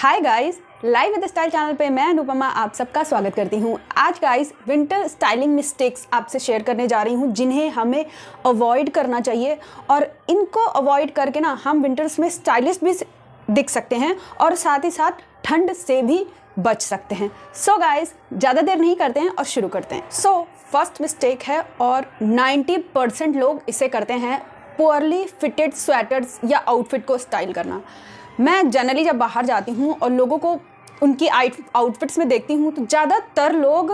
Hi guys, live with style channel पे मैं अनुपमा आप सबका स्वागत करती हूँ। आज गाइस विंटर स्टाइलिंग मिस्टेक्स आपसे शेयर करने जा रही हूँ जिन्हें हमें अवॉइड करना चाहिए और इनको अवॉइड करके ना हम विंटर्स में स्टाइलिश भी दिख सकते हैं और साथ ही साथ ठंड से भी बच सकते हैं। सो गाइस ज़्यादा देर नहीं करते हैं और शुरू करते हैं। सो फर्स्ट मिस्टेक है और 90% लोग इसे करते हैं, पुअरली फिटेड स्वेटर्स या आउटफिट को स्टाइल करना। मैं जनरली जब बाहर जाती हूँ और लोगों को उनकी आउटफिट्स में देखती हूँ तो ज़्यादातर लोग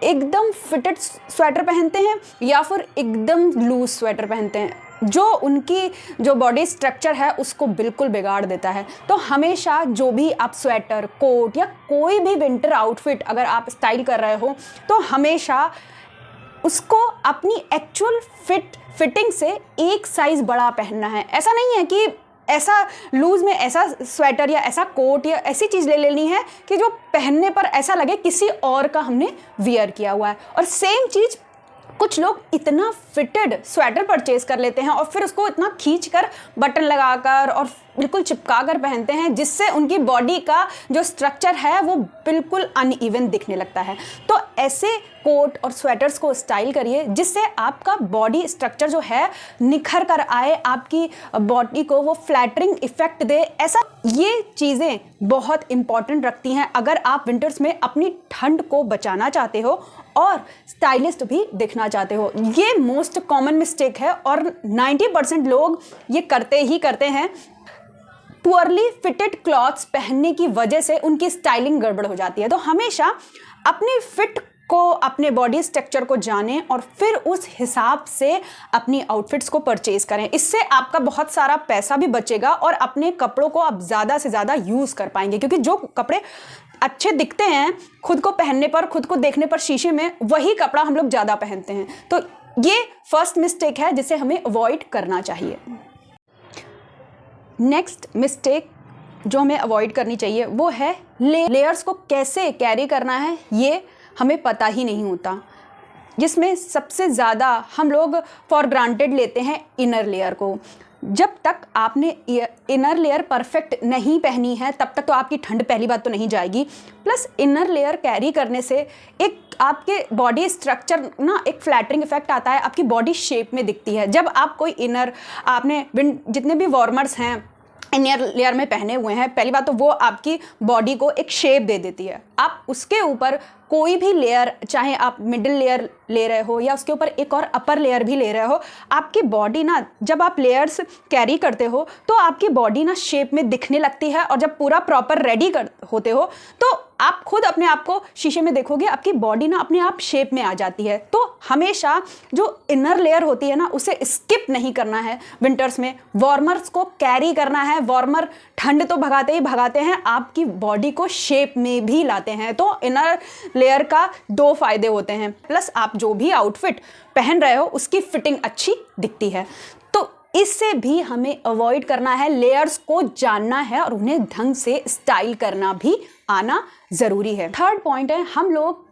एकदम फिटेड स्वेटर पहनते हैं या फिर एकदम लूज स्वेटर पहनते हैं जो उनकी जो बॉडी स्ट्रक्चर है उसको बिल्कुल बिगाड़ देता है। तो हमेशा जो भी आप स्वेटर, कोट या कोई भी विंटर आउटफिट अगर आप स्टाइल कर रहे हो तो हमेशा उसको अपनी एक्चुअल फिटिंग से एक साइज़ बड़ा पहनना है। ऐसा नहीं है कि ऐसा लूज़ में ऐसा स्वेटर या ऐसा कोट या ऐसी चीज़ ले लेनी है कि जो पहनने पर ऐसा लगे किसी और का हमने वियर किया हुआ है। और सेम चीज़ कुछ लोग इतना फिटेड स्वेटर परचेज कर लेते हैं और फिर उसको इतना खींच कर बटन लगाकर और बिल्कुल चिपका कर पहनते हैं जिससे उनकी बॉडी का जो स्ट्रक्चर है वो बिल्कुल अनइवन दिखने लगता है। तो ऐसे कोट और स्वेटर्स को स्टाइल करिए जिससे आपका बॉडी स्ट्रक्चर जो है निखर कर आए, आपकी बॉडी को वो फ्लैटरिंग इफेक्ट दे। ऐसा ये चीज़ें बहुत इंपॉर्टेंट रखती हैं अगर आप विंटर्स में अपनी ठंड को बचाना चाहते हो और स्टाइलिस्ट भी दिखना चाहते हो। ये मोस्ट कॉमन मिस्टेक है और 90% लोग ये करते ही करते हैं। पुअरली फिटेड क्लॉथ्स पहनने की वजह से उनकी स्टाइलिंग गड़बड़ हो जाती है। तो हमेशा अपनी फिट को, अपने बॉडी स्ट्रक्चर को जानें और फिर उस हिसाब से अपनी आउटफिट्स को परचेज करें। इससे आपका बहुत सारा पैसा भी बचेगा और अपने कपड़ों को आप ज़्यादा से ज़्यादा यूज़ कर पाएंगे क्योंकि जो कपड़े अच्छे दिखते हैं खुद को पहनने पर, खुद को देखने पर शीशे में, वही कपड़ा हम लोग ज़्यादा पहनते हैं। तो ये फर्स्ट मिस्टेक है जिसे हमें अवॉइड करना चाहिए। नेक्स्ट मिस्टेक जो हमें अवॉइड करनी चाहिए वो है लेयर्स को कैसे कैरी करना है ये हमें पता ही नहीं होता, जिसमें सबसे ज़्यादा हम लोग फॉर ग्रांटेड लेते हैं इनर लेयर को। जब तक आपने इनर लेयर परफेक्ट नहीं पहनी है तब तक तो आपकी ठंड पहली बात तो नहीं जाएगी। प्लस इनर लेयर कैरी करने से एक आपके बॉडी स्ट्रक्चर ना एक फ्लैटरिंग इफेक्ट आता है, आपकी बॉडी शेप में दिखती है। जब आप कोई इनर आपने जितने भी वार्मर्स हैं इनर लेयर में पहने हुए हैं, पहली बात तो वो आपकी बॉडी को एक शेप दे देती है। आप उसके ऊपर कोई भी लेयर, चाहे आप मिडिल लेयर ले रहे हो या उसके ऊपर एक और अपर लेयर भी ले रहे हो, आपकी बॉडी ना जब आप लेयर्स कैरी करते हो तो आपकी बॉडी ना शेप में दिखने लगती है और जब पूरा प्रॉपर रेडी होते हो तो आप खुद अपने आप को शीशे में देखोगे, आपकी बॉडी ना अपने आप शेप में आ जाती है। तो हमेशा जो इनर लेयर होती है ना उसे स्किप नहीं करना है। विंटर्स में वार्मर्स को कैरी करना है। वार्मर ठंड तो भगाते ही भगाते हैं, आपकी बॉडी को शेप में भी लाते हैं। तो इनर लेयर का दो फायदे होते हैं, प्लस आप जो भी आउटफिट पहन रहे हो उसकी फिटिंग अच्छी दिखती है। तो इससे भी हमें अवॉइड करना है। लेयर्स को जानना है और उन्हें ढंग से स्टाइल करना भी आना ज़रूरी है। थर्ड पॉइंट है, हम लोग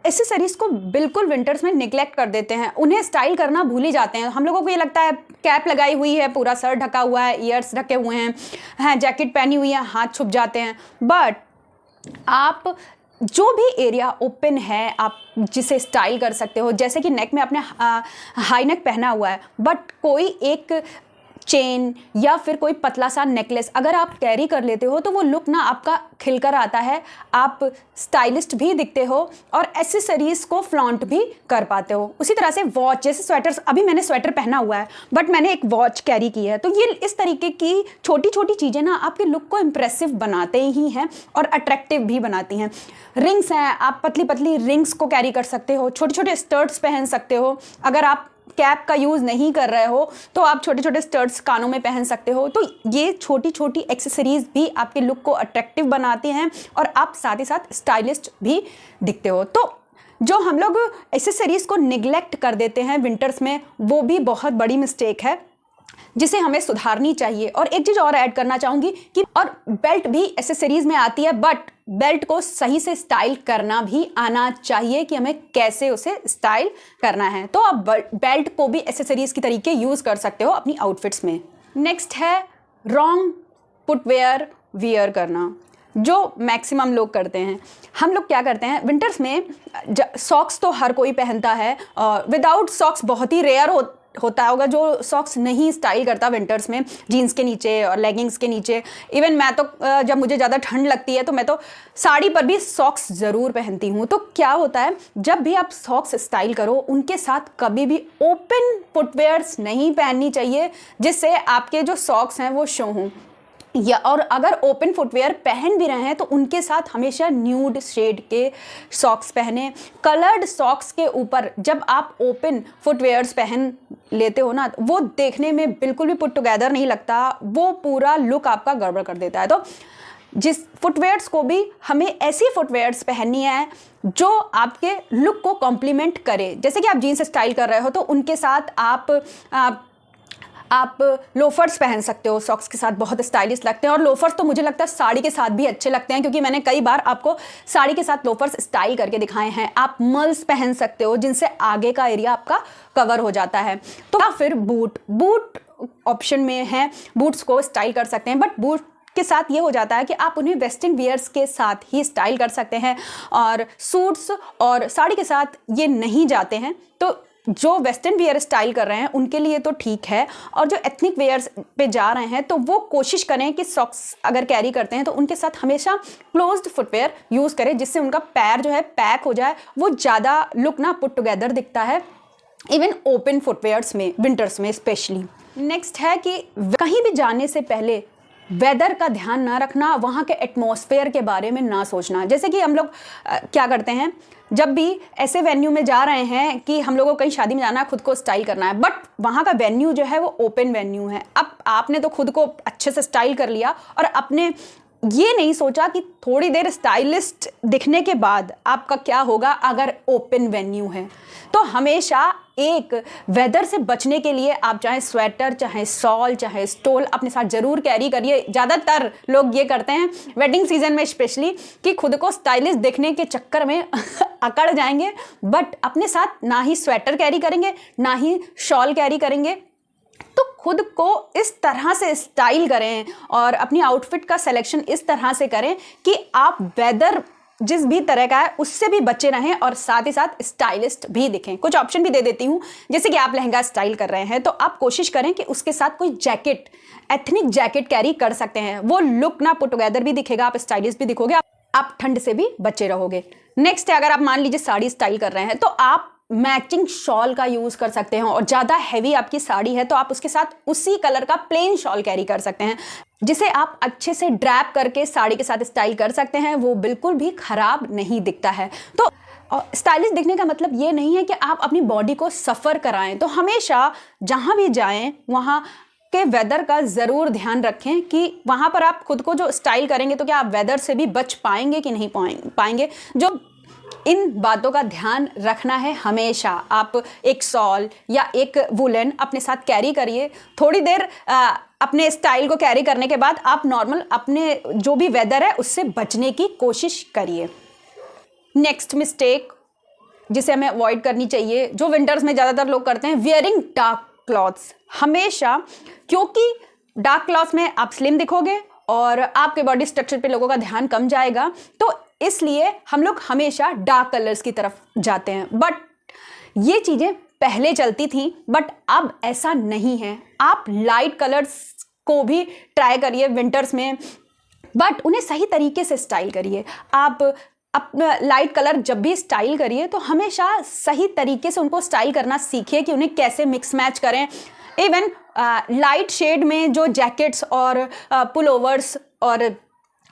एक्सेसरीज को बिल्कुल विंटर्स में निगलेक्ट कर देते हैं, उन्हें स्टाइल करना भूल ही जाते हैं। हम लोगों को ये लगता है कैप लगाई हुई है, पूरा सर ढका हुआ है, ईयर्स ढके हुए हैं, जैकेट पहनी हुई है, हाथ छुप जाते हैं। बट आप जो भी एरिया ओपन है आप जिसे स्टाइल कर सकते हो, जैसे कि नेक में आपने हाई नेक पहना हुआ है बट कोई एक चेन या फिर कोई पतला सा नेकलेस अगर आप कैरी कर लेते हो तो वो लुक ना आपका खिलकर आता है, आप स्टाइलिस्ट भी दिखते हो और एक्सेसरीज को फ्लॉन्ट भी कर पाते हो। उसी तरह से वॉच, जैसे स्वेटर्स, अभी मैंने स्वेटर पहना हुआ है बट मैंने एक वॉच कैरी की है। तो ये इस तरीके की छोटी छोटी चीज़ें ना आपके लुक को इम्प्रेसिव बनाते ही हैं और अट्रैक्टिव भी बनाती हैं। रिंग्स हैं, आप पतली पतली रिंग्स को कैरी कर सकते हो, छोटे छोटे स्टर्ट्स पहन सकते हो। अगर आप कैप का यूज़ नहीं कर रहे हो तो आप छोटे छोटे स्टर्ट्स कानों में पहन सकते हो। तो ये छोटी छोटी एक्सेसरीज भी आपके लुक को अट्रैक्टिव बनाती हैं और आप साथ ही साथ स्टाइलिस्ट भी दिखते हो। तो जो हम लोग एक्सेसरीज को निगलेक्ट कर देते हैं विंटर्स में वो भी बहुत बड़ी मिस्टेक है जिसे हमें सुधारनी चाहिए। और एक चीज़ और ऐड करना चाहूँगी कि और बेल्ट भी एक्सेसरीज में आती है बट बेल्ट को सही से स्टाइल करना भी आना चाहिए कि हमें कैसे उसे स्टाइल करना है। तो आप बेल्ट को भी एक्सेसरीज की तरीके यूज़ कर सकते हो अपनी आउटफिट्स में। नेक्स्ट है रॉन्ग फुटवेयर वियर करना। जो मैक्सिमम लोग करते हैं। हम लोग क्या करते हैं विंटर्स में, सॉक्स तो हर कोई पहनता है और विदाउट सॉक्स बहुत ही रेयर होता होगा जो सॉक्स नहीं स्टाइल करता विंटर्स में, जीन्स के नीचे और लेगिंग्स के नीचे। इवन मैं तो जब मुझे ज़्यादा ठंड लगती है तो मैं तो साड़ी पर भी सॉक्स ज़रूर पहनती हूँ। तो क्या होता है, जब भी आप सॉक्स स्टाइल करो उनके साथ कभी भी ओपन फुटवेयर्स नहीं पहननी चाहिए जिससे आपके जो सॉक्स हैं वो शो हों। या और अगर ओपन फुटवेयर पहन भी रहे हैं तो उनके साथ हमेशा न्यूड शेड के सॉक्स पहने। कलर्ड सॉक्स के ऊपर जब आप ओपन फुटवेयर्स पहन लेते हो ना, वो देखने में बिल्कुल भी पुट टुगेदर नहीं लगता, वो पूरा लुक आपका गड़बड़ कर देता है। तो जिस फुटवेयर्स को भी हमें ऐसी फुटवेयर्स पहननी है जो आपके लुक को कॉम्प्लीमेंट करे। जैसे कि आप जीन्स स्टाइल कर रहे हो तो उनके साथ आप लोफर्स पहन सकते हो, सॉक्स के साथ बहुत स्टाइलिश लगते हैं। और लोफर्स तो मुझे लगता है साड़ी के साथ भी अच्छे लगते हैं, क्योंकि मैंने कई बार आपको साड़ी के साथ लोफर्स स्टाइल करके दिखाए हैं। आप मल्स पहन सकते हो जिनसे आगे का एरिया आपका कवर हो जाता है। तो या फिर बूट ऑप्शन में है, बूट्स को स्टाइल कर सकते हैं। बट बूट के साथ ये हो जाता है कि आप उन्हें वेस्टर्न वियर्स के साथ ही स्टाइल कर सकते हैं और सूट्स और साड़ी के साथ ये नहीं जाते हैं। तो जो वेस्टर्न वेयर स्टाइल कर रहे हैं उनके लिए तो ठीक है, और जो एथनिक वेयर्स पे जा रहे हैं तो वो कोशिश करें कि सॉक्स अगर कैरी करते हैं तो उनके साथ हमेशा क्लोज्ड फुटवेयर यूज़ करें, जिससे उनका पैर जो है पैक हो जाए, वो ज़्यादा लुक ना पुट टुगेदर दिखता है इवन ओपन फुटवेयर्स में, विंटर्स में स्पेशली। नेक्स्ट है कि कहीं भी जाने से पहले वेदर का ध्यान ना रखना, वहाँ के एटमॉस्फेयर के बारे में ना सोचना। जैसे कि हम लोग क्या करते हैं, जब भी ऐसे वेन्यू में जा रहे हैं कि हम लोगों को कहीं शादी में जाना है, खुद को स्टाइल करना है, बट वहाँ का वेन्यू जो है वो ओपन वेन्यू है। अब आपने तो खुद को अच्छे से स्टाइल कर लिया और अपने ये नहीं सोचा कि थोड़ी देर स्टाइलिस्ट दिखने के बाद आपका क्या होगा अगर ओपन वेन्यू है। तो हमेशा एक वेदर से बचने के लिए आप चाहे स्वेटर, चाहे शॉल, चाहे स्टोल अपने साथ ज़रूर कैरी करिए। ज़्यादातर लोग ये करते हैं वेडिंग सीजन में स्पेशली कि खुद को स्टाइलिश दिखने के चक्कर में अकड़ जाएंगे, बट अपने साथ ना ही स्वेटर कैरी करेंगे ना ही शॉल कैरी करेंगे। तो खुद को इस तरह से स्टाइल करें और अपनी आउटफिट का सिलेक्शन इस तरह से करें कि आप वेदर जिस भी तरह का है उससे भी बचे रहें और साथ ही साथ स्टाइलिस्ट भी दिखें। कुछ ऑप्शन भी दे देती हूँ, जैसे कि आप लहंगा स्टाइल कर रहे हैं तो आप कोशिश करें कि उसके साथ कोई जैकेट, एथनिक जैकेट कैरी कर सकते हैं। वो लुक ना पुट टुगेदर भी दिखेगा, आप स्टाइलिश भी दिखोगे, आप ठंड से भी बचे रहोगे। नेक्स्ट है, अगर आप मान लीजिए साड़ी स्टाइल कर रहे हैं तो आप मैचिंग शॉल का यूज़ कर सकते हैं, और ज़्यादा हैवी आपकी साड़ी है तो आप उसके साथ उसी कलर का प्लेन शॉल कैरी कर सकते हैं, जिसे आप अच्छे से ड्रैप करके साड़ी के साथ स्टाइल कर सकते हैं। वो बिल्कुल भी ख़राब नहीं दिखता है। तो स्टाइलिश दिखने का मतलब ये नहीं है कि आप अपनी बॉडी को सफ़र कराएं। तो हमेशा जहाँ भी जाएं वहाँ के वेदर का ज़रूर ध्यान रखें कि वहाँ पर आप खुद को जो स्टाइल करेंगे तो क्या आप वेदर से भी बच पाएंगे कि नहीं पाएंगे। जो इन बातों का ध्यान रखना है हमेशा। आप एक शॉल या एक वुलन अपने साथ कैरी करिए। थोड़ी देर अपने स्टाइल को कैरी करने के बाद आप नॉर्मल अपने जो भी वेदर है उससे बचने की कोशिश करिए। नेक्स्ट मिस्टेक जिसे हमें अवॉइड करनी चाहिए, जो विंटर्स में ज़्यादातर लोग करते हैं, वियरिंग डार्क क्लॉथ्स। हमेशा, क्योंकि डार्क क्लॉथ्स में आप स्लिम दिखोगे और आपके बॉडी स्ट्रक्चर पे लोगों का ध्यान कम जाएगा, तो इसलिए हम लोग हमेशा डार्क कलर्स की तरफ जाते हैं। बट ये चीज़ें पहले चलती थी, बट अब ऐसा नहीं है। आप लाइट कलर्स को भी ट्राई करिए विंटर्स में, बट उन्हें सही तरीके से स्टाइल करिए। आप अपना लाइट कलर जब भी स्टाइल करिए तो हमेशा सही तरीके से उनको स्टाइल करना सीखिए कि उन्हें कैसे मिक्स मैच करें। इवन लाइट शेड में जो जैकेट्स और पुलोवर्स और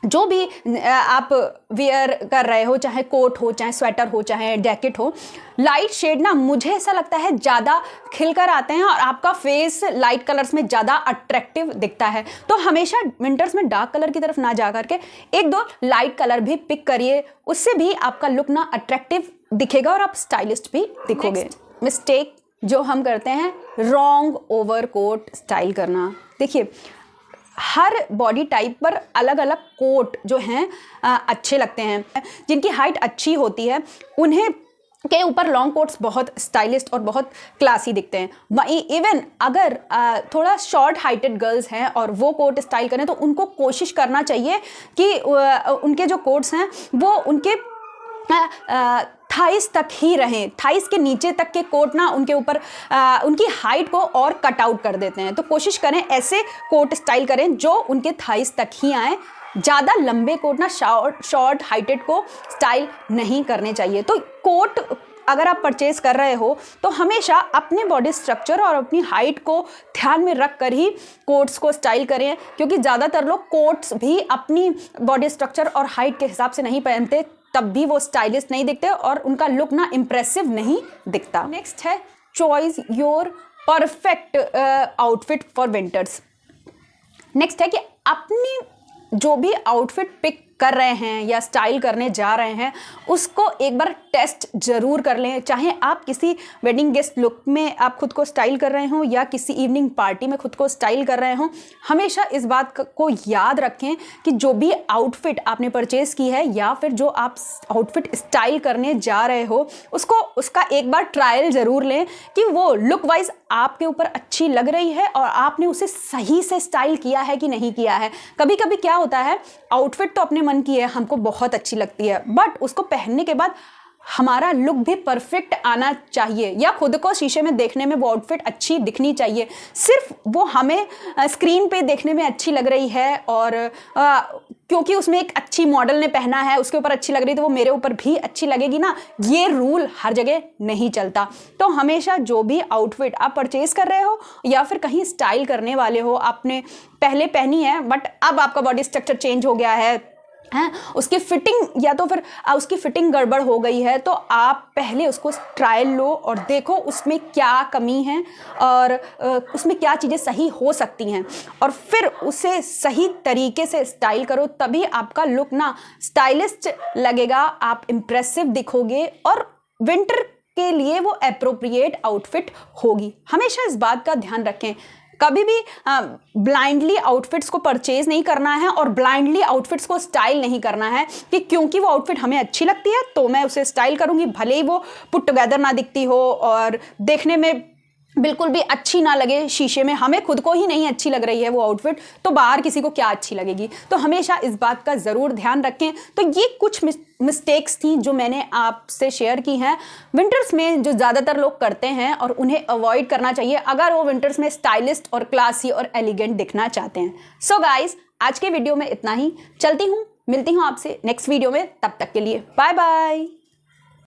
जो भी आप वेयर कर रहे हो, चाहे कोट हो, चाहे स्वेटर हो, चाहे जैकेट हो, लाइट शेड ना मुझे ऐसा लगता है ज़्यादा खिलकर आते हैं और आपका फेस लाइट कलर्स में ज़्यादा अट्रैक्टिव दिखता है। तो हमेशा विंटर्स में डार्क कलर की तरफ ना जा करके एक दो लाइट कलर भी पिक करिए, उससे भी आपका लुक ना अट्रैक्टिव दिखेगा और आप स्टाइलिस्ट भी दिखोगे। मिस्टेक जो हम करते हैं, रॉन्ग ओवरकोट स्टाइल करना। देखिए, हर बॉडी टाइप पर अलग अलग कोट जो हैं अच्छे लगते हैं। जिनकी हाइट अच्छी होती है उन्हें के ऊपर लॉन्ग कोट्स बहुत स्टाइलिस्ट और बहुत क्लासी दिखते हैं। इवन अगर थोड़ा शॉर्ट हाइटेड गर्ल्स हैं और वो कोट स्टाइल करें तो उनको कोशिश करना चाहिए कि उनके जो कोट्स हैं वो उनके थाइस तक ही रहें। थाइस के नीचे तक के कोट ना उनके ऊपर उनकी हाइट को और कट आउट कर देते हैं। तो कोशिश करें ऐसे कोट स्टाइल करें जो उनके थाइस तक ही आए। ज़्यादा लंबे कोट ना शॉर्ट हाइटेड को स्टाइल नहीं करने चाहिए। तो कोट अगर आप परचेज कर रहे हो तो हमेशा अपने बॉडी स्ट्रक्चर और अपनी हाइट को ध्यान में रख कर ही कोट्स को स्टाइल करें, क्योंकि ज़्यादातर लोग कोट्स भी अपनी बॉडी स्ट्रक्चर और हाइट के हिसाब से नहीं पहनते, तब भी वो स्टाइलिश नहीं दिखते और उनका लुक ना इम्प्रेसिव नहीं दिखता। नेक्स्ट है choice your perfect outfit for winters. Next है कि अपनी जो भी आउटफिट पिक कर रहे हैं या स्टाइल करने जा रहे हैं उसको एक बार टेस्ट ज़रूर कर लें। चाहे आप किसी वेडिंग गेस्ट लुक में आप खुद को स्टाइल कर रहे हो या किसी इवनिंग पार्टी में खुद को स्टाइल कर रहे हो, हमेशा इस बात को याद रखें कि जो भी आउटफिट आपने परचेज़ की है या फिर जो आप आउटफिट स्टाइल करने जा रहे हो उसका एक बार ट्रायल ज़रूर लें कि वो लुक वाइज आपके ऊपर अच्छी लग रही है और आपने उसे सही से स्टाइल किया है कि नहीं किया है। कभी कभी क्या होता है, आउटफिट तो अपने मन की है, हमको बहुत अच्छी लगती है, बट उसको पहनने के बाद हमारा लुक भी परफेक्ट आना चाहिए या खुद को शीशे में देखने में वो आउटफिट अच्छी दिखनी चाहिए। सिर्फ वो हमें स्क्रीन पे देखने में अच्छी लग रही है और क्योंकि उसमें एक अच्छी मॉडल ने पहना है उसके ऊपर अच्छी लग रही तो वो मेरे ऊपर भी अच्छी लगेगी ना, ये रूल हर जगह नहीं चलता। तो हमेशा जो भी आउटफिट आप परचेज कर रहे हो या फिर कहीं स्टाइल करने वाले हो, आपने पहले पहनी है बट अब आपका बॉडी स्ट्रक्चर चेंज हो गया है उसकी फिटिंग या तो फिर उसकी फिटिंग गड़बड़ हो गई है, तो आप पहले उसको ट्रायल लो और देखो उसमें क्या कमी है और उसमें क्या चीज़ें सही हो सकती हैं और फिर उसे सही तरीके से स्टाइल करो, तभी आपका लुक ना स्टाइलिस्ट लगेगा, आप इम्प्रेसिव दिखोगे और विंटर के लिए वो एप्रोप्रिएट आउटफिट होगी। हमेशा इस बात का ध्यान रखें, कभी भी ब्लाइंडली आउटफिट्स को परचेज नहीं करना है और ब्लाइंडली आउटफिट्स को स्टाइल नहीं करना है कि क्योंकि वो आउटफिट हमें अच्छी लगती है तो मैं उसे स्टाइल करूंगी, भले ही वो पुट टुगेदर ना दिखती हो और देखने में बिल्कुल भी अच्छी ना लगे शीशे में, हमें खुद को ही नहीं अच्छी लग रही है वो आउटफिट तो बाहर किसी को क्या अच्छी लगेगी। तो हमेशा इस बात का ज़रूर ध्यान रखें। तो ये कुछ मिस्टेक्स थी जो मैंने आपसे शेयर की हैं विंटर्स में जो ज़्यादातर लोग करते हैं और उन्हें अवॉइड करना चाहिए अगर वो विंटर्स में स्टाइलिस्ट और क्लासी और एलिगेंट दिखना चाहते हैं। सो गाइज, आज के वीडियो में इतना ही, चलती हूँ, मिलती हूँ आपसे नेक्स्ट वीडियो में, तब तक के लिए बाय बाय।